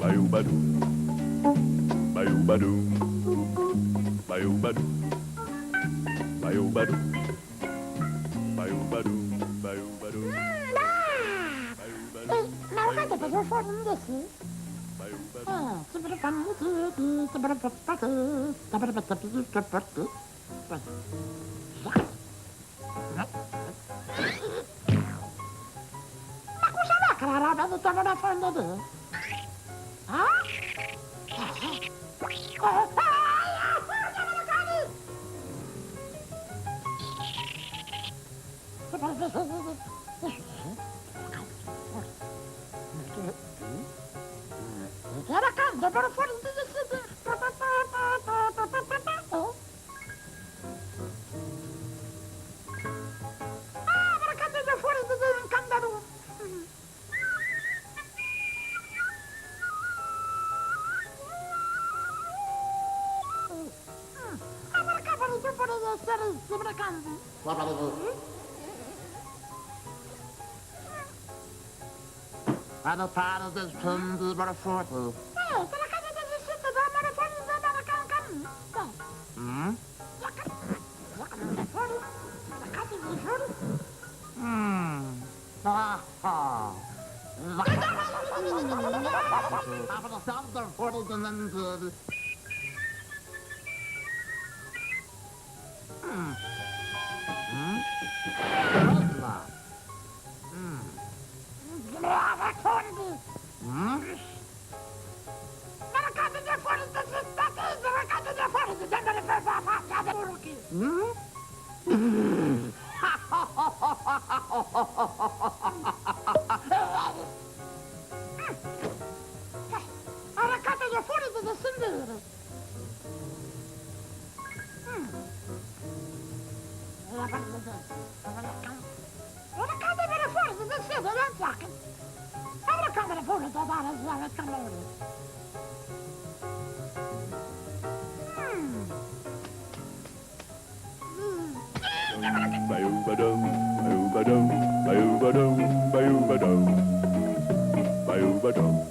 Baiu-badu, baiu-badu, baiu-badu, baiu-badu, baiu-badu, baiu-badu. Nou gaat het zo voor een desse. Ma cosa va che la roba di tornare a fondo di? Era caldo per fuori di era caldo fuori di un candado. Era caldo per fuori di essere sbracando. Ano para das fundos para foto. Per la casa del sito da mare fuori da can. La casa fuori. La casa di fuori. Aber das andere Foto dann Brava fuori. La casa di fuori da sito, la casa di fuori da andare per la faccia del burki. La casa di fuori da sendere. La casa di fuori da sito, la sacca. La camera fuori da dare la camera. Baiu-badum, baiu-badum, baiu-badum, baiu-badum, baiu-badum.